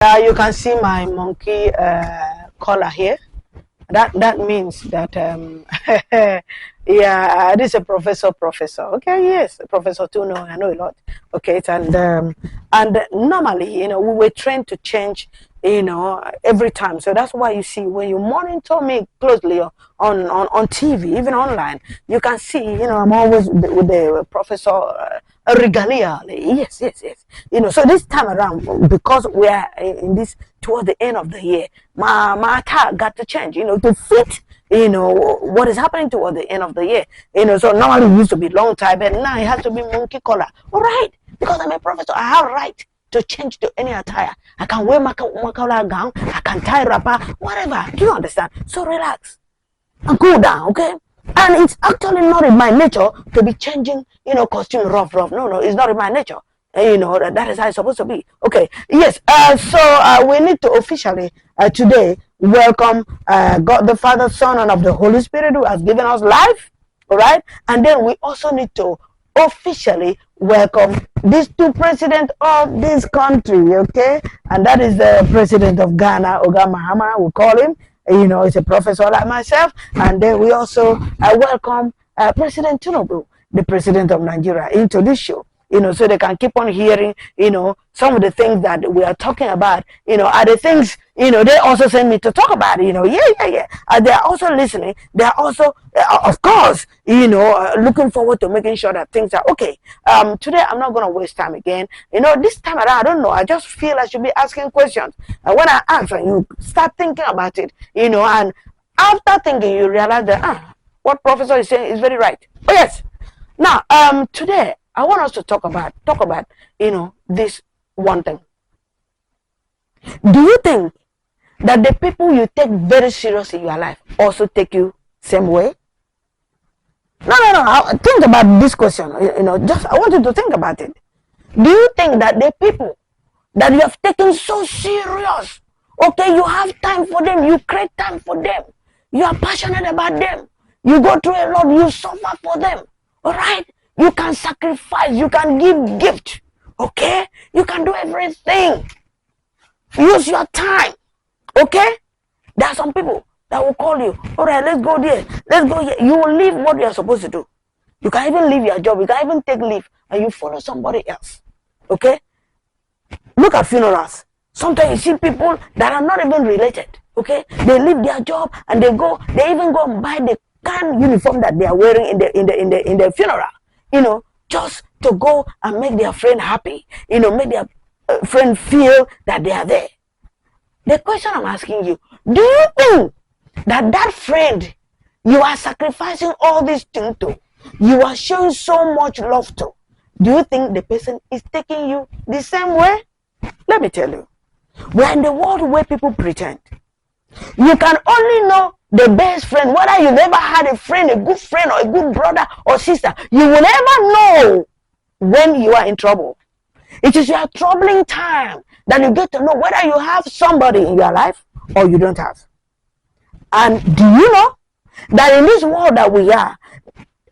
You can see my monkey collar here. That means that yeah, this is a professor. Okay, yes, Professor Tuno. I know a lot. Okay, and normally, we were trained to change, every time. So that's why you see when you monitor me closely on TV, even online, you can see, I'm always with the professor. Regalia, yes. So this time around, because we are in this toward the end of the year, my attire got to change, to fit, what is happening toward the end of the year. So normally it used to be long tie, but now it has to be monkey collar. All right, because I'm a professor, I have right to change to any attire. I can wear my collar gown, I can tie wrapper, whatever. Do you understand? So relax and cool down, okay? And it's actually not in my nature to be changing, costume rough. No, it's not in my nature. That is how it's supposed to be. Okay, yes. So we need to officially today welcome God the Father, Son, and of the Holy Spirit who has given us life. All right, and then we also need to officially welcome these two presidents of this country. Okay, and that is the president of Ghana, Oga Mahama, we call him. He's a professor like myself. And then we also welcome President Tinubu, the president of Nigeria, into this show, so they can keep on hearing, some of the things that we are talking about, are the things, they also send me to talk about, yeah. They are also listening. They are also, of course, looking forward to making sure that things are okay. Today, I'm not going to waste time again. This time around, I don't know. I just feel I should be asking questions. And when I answer, you start thinking about it, and after thinking, you realize that, what professor is saying is very right. Oh, yes. Now, today, I want us to talk about, this one thing. Do you think that the people you take very serious in your life also take you same way? No. Think about this question. Just I want you to think about it. Do you think that the people that you have taken so serious, okay, you have time for them, you create time for them, you are passionate about them, you go through a lot, you suffer for them, all right? You can sacrifice, you can give gift, okay? You can do everything. Use your time, okay? There are some people that will call you, all right, let's go there, let's go here. You will leave what you are supposed to do. You can even leave your job, you can even take leave, and you follow somebody else, okay? Look at funerals. Sometimes you see people that are not even related, okay? They leave their job and they even go and buy the kind of uniform that they are wearing in the funeral, just to go and make their friend happy, make their friend feel that they are there. The question I'm asking you, do you think that friend you are sacrificing all these things to, you are showing so much love to, do you think the person is taking you the same way? Let me tell you, we're in the world where people pretend. You can only know the best friend, whether you've ever had a friend, a good friend, or a good brother or sister. You will never know when you are in trouble. It is your troubling time that you get to know whether you have somebody in your life or you don't have. And do you know that in this world that we are,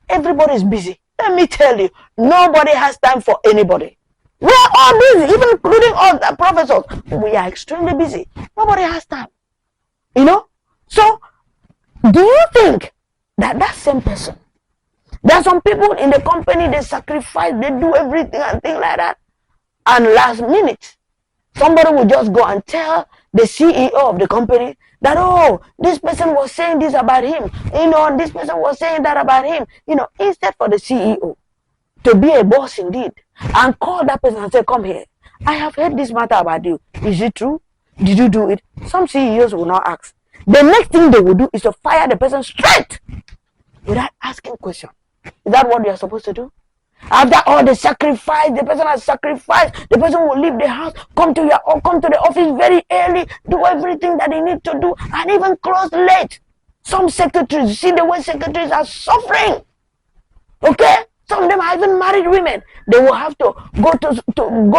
everybody is busy? Let me tell you, nobody has time for anybody. We are all busy, even including all the professors. We are extremely busy. Nobody has time. So, do you think that same person, there are some people in the company, they sacrifice, they do everything and things like that, and last minute, somebody will just go and tell the CEO of the company that, oh, this person was saying this about him, this person was saying that about him, instead for the CEO to be a boss indeed, and call that person and say, come here, I have heard this matter about you. Is it true? Did you do it? Some CEOs will not ask. The next thing they will do is to fire the person straight without asking question. Is that what you are supposed to do? After all the sacrifice, the person has sacrificed, the person will leave the house, come to the office very early, do everything that they need to do, and even close late. Some secretaries, see the way secretaries are suffering. Okay? Some of them are even married women. They will have to go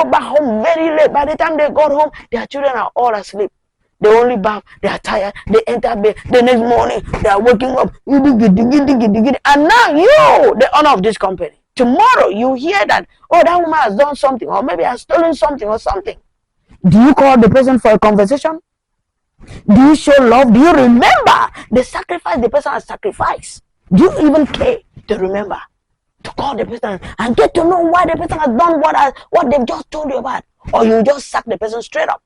back home very late. By the time they got home, their children are all asleep. They only bath, they are tired, they enter bed, the next morning, they are waking up, and now you, the owner of this company, tomorrow you hear that, oh, that woman has done something, or maybe has stolen something or something. Do you call the person for a conversation? Do you show love? Do you remember the sacrifice the person has sacrificed? Do you even care to remember? To call the person and get to know why the person has done what they've just told you about? Or you just sack the person straight up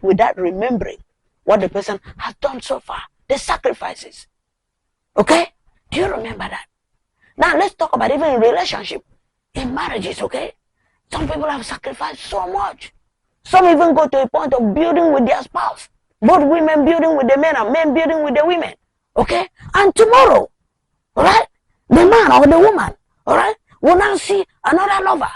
without remembering what the person has done so far, the sacrifices. Okay? Do you remember that? Now let's talk about even in relationship, in marriages, okay? Some people have sacrificed so much. Some even go to a point of building with their spouse. Both women building with the men and men building with the women. Okay? And tomorrow, alright, the man or the woman, alright, will now see another lover.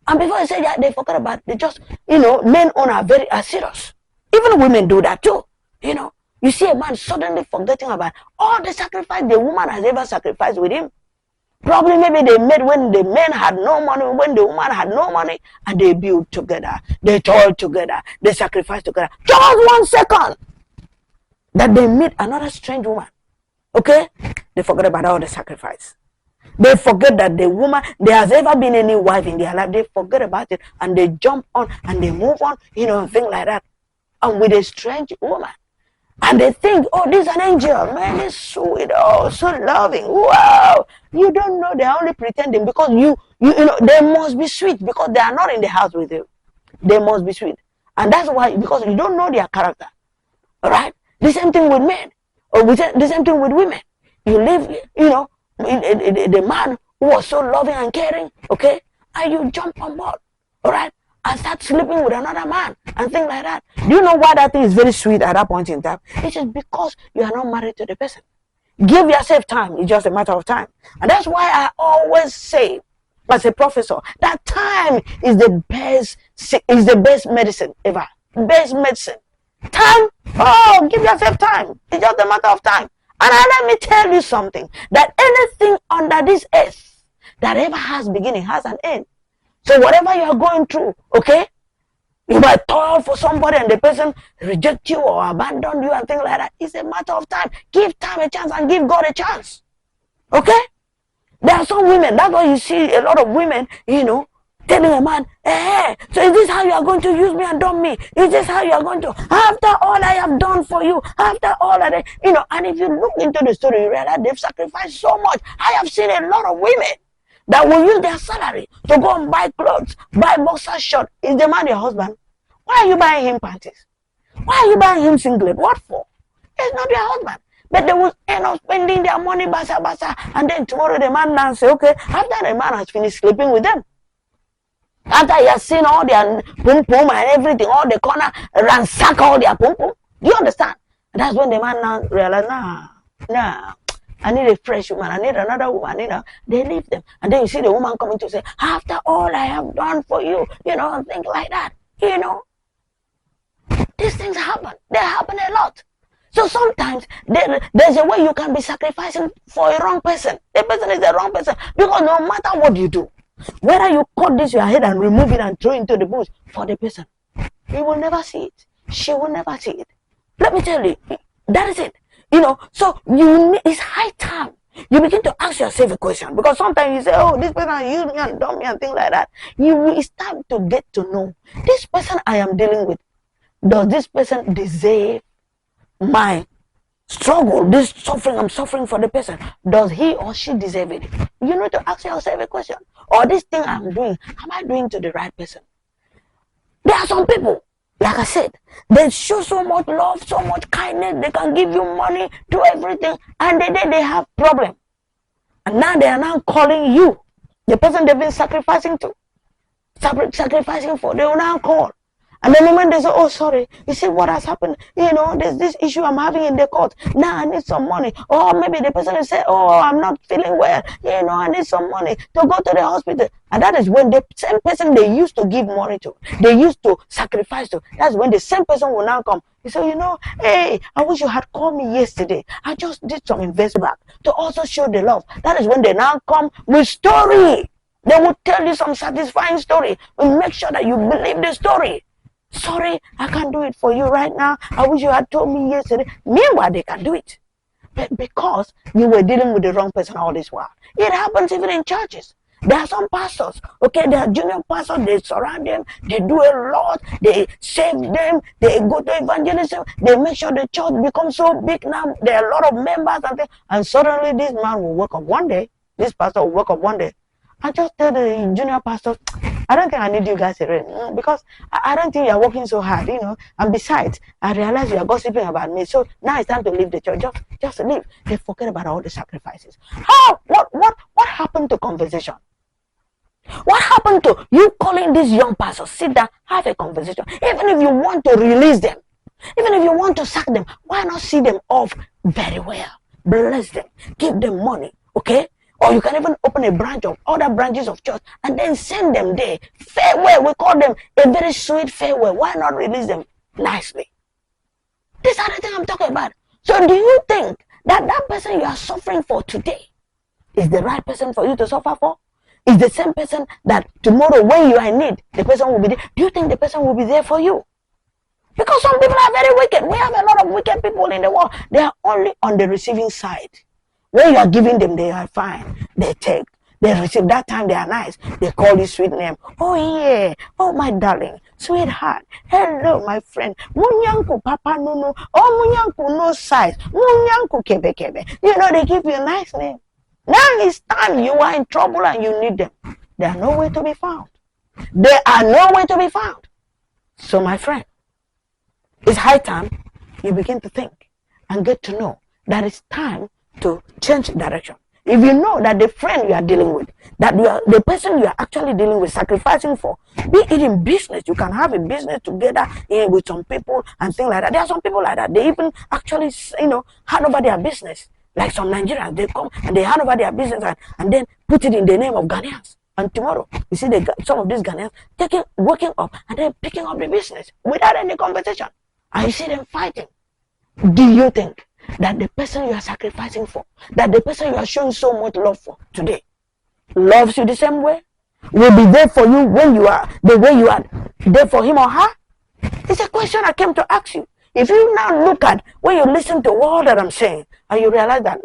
And before they say that, they forget about it. They just, men are serious. Even women do that too. You see a man suddenly forgetting about all the sacrifice the woman has ever sacrificed with him. Probably maybe they met when the men had no money, when the woman had no money, and they built together, they toiled together, they sacrificed together. Just 1 second that they meet another strange woman. Okay? They forget about all the sacrifice. They forget that the woman, there has ever been any wife in their life. They forget about it and they jump on and they move on, and things like that. And with a strange woman. And they think, oh, this is an angel. Man, it's sweet. Oh, so loving. Wow. You don't know. They're only pretending because they must be sweet because they are not in the house with you. They must be sweet. And that's why, because you don't know their character. All right? The same thing with men. Or the same thing with women. You live, the man who was so loving and caring, okay? And you jump on board. All right? And start sleeping with another man and things like that. Do you know why that thing is very sweet at that point in time? It is because you are not married to the person. Give yourself time. It's just a matter of time. And that's why I always say, as a professor, that time is the best medicine ever. Best medicine. Time? Oh, give yourself time. It's just a matter of time. And let me tell you something. That anything under this earth that ever has beginning has an end. So whatever you are going through, okay, you might toil for somebody and the person reject you or abandon you and things like that. It's a matter of time. Give time a chance and give God a chance. Okay? There are some women, that's why you see a lot of women, telling a man, hey, so is this how you are going to use me and dump me? Is this how you are going to, after all I have done for you, after all that, and if you look into the story, you realize they've sacrificed so much. I have seen a lot of women that will use their salary to go and buy clothes, buy boxer shorts. Is the man your husband? Why are you buying him panties? Why are you buying him singlet? What for? It's not your husband. But they will end up spending their money, basa, and then tomorrow the man now say, okay, after the man has finished sleeping with them, after he has seen all their pum pum and everything, all the corner, ransack all their pum pum. Do you understand? And that's when the man now realize, nah. I need a fresh woman. I need another woman. They leave them. And then you see the woman coming to say, after all I have done for you, and things like that. These things happen. They happen a lot. So sometimes there's a way you can be sacrificing for a wrong person. The person is the wrong person. Because no matter what you do, whether you cut this your head and remove it and throw it into the bush for the person, he will never see it. She will never see it. Let me tell you, that is it. So it's high time you begin to ask yourself a question, because sometimes you say, oh, this person used me and done me and things like that. It's time to get to know this person I am dealing with. Does this person deserve my struggle, this suffering I'm suffering for the person? Does he or she deserve it? You need to ask yourself a question. Or this thing I'm doing, am I doing to the right person? There are some people, like I said, they show so much love, so much kindness, they can give you money, do everything, and they have problem. And now they are now calling you, the person they've been sacrificing to, sacrificing for, they will now call. And the moment they say, oh, sorry, you see what has happened? There's this issue I'm having in the court. Now I need some money. Or maybe the person will say, oh, I'm not feeling well. I need some money to go to the hospital. And that is when the same person they used to give money to, they used to sacrifice to, that's when the same person will now come. He say, hey, I wish you had called me yesterday. I just did some investment back to also show the love. That is when they now come with story. They will tell you some satisfying story. And make sure that you believe the story. Sorry, I can't do it for you right now. I wish you had told me yesterday. Meanwhile, they can do it. But because you were dealing with the wrong person all this while. It happens even in churches. There are some pastors, okay, they are junior pastors, they surround them, they do a lot, they save them, they go to evangelism, they make sure the church becomes so big now, there are a lot of members and things, and suddenly this man will wake up one day, this pastor will wake up one day, and just tell the junior pastor, I don't think I need you guys again, because I don't think you're working so hard, and besides, I realize you are gossiping about me, so now it's time to leave the church, just leave. They forget about all the sacrifices. What happened to conversation? What happened to you calling these young pastors? Sit down, have a conversation. Even if you want to release them, even if you want to sack them, why not see them off very well? Bless them, give them money, okay? Or you can even open a branch of other branches of church and then send them there. Farewell, we call them a very sweet farewell. Why not release them nicely? These are the things I'm talking about. So do you think that that person you are suffering for today is the right person for you to suffer for? Is the same person that tomorrow when you are in need, the person will be there? Do you think the person will be there for you? Because some people are very wicked. We have a lot of wicked people in the world. They are only on the receiving side. When you are giving them, they are fine. They take. They receive. That time they are nice. They call you sweet name. Oh yeah. Oh my darling. Sweetheart. Hello my friend. Munyanku papa no. Oh munyanku no size. Munyanku kebe kebe. They give you a nice name. Now it's time you are in trouble and you need them. They are nowhere to be found. They are nowhere to be found. So my friend, it's high time you begin to think and get to know that it's time to change direction. If you know that the friend you are dealing with, that the person you are actually dealing with, sacrificing for, be it in business, you can have a business together with some people and things like that. There are some people like that. They even actually, hand over their business. Like some Nigerians, they come and they hand over their business and then put it in the name of Ghanaians. And tomorrow, you see some of these Ghanaians working up and then picking up the business without any compensation. And you see them fighting. Do you think that the person you are sacrificing for, that the person you are showing so much love for today, loves you the same way? Will be there for you when you are the way you are there for him or her? It's a question I came to ask you. If you now look at, when you listen to all that I'm saying, and you realize that,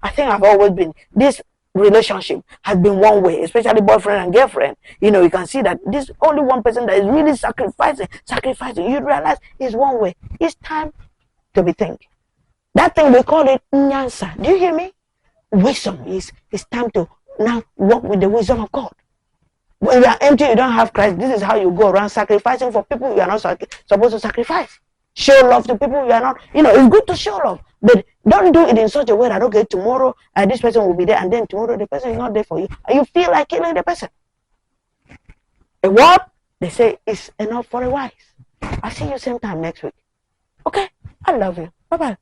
I think I've always been, this relationship has been one way, especially boyfriend and girlfriend. You can see that this only one person that is really sacrificing, you realize is one way. It's time to be thinking. That thing we call it nyansa. Do you hear me? Wisdom is time to now walk with the wisdom of God. When you are empty, you don't have Christ. This is how you go around sacrificing for people you are not supposed to sacrifice. Show love to people you are not. It's good to show love, but don't do it in such a way that, okay, tomorrow this person will be there, and then tomorrow the person is not there for you, and you feel like killing the person. A word, they say, is enough for a wise. I'll see you same time next week. Okay? I love you. Bye-bye.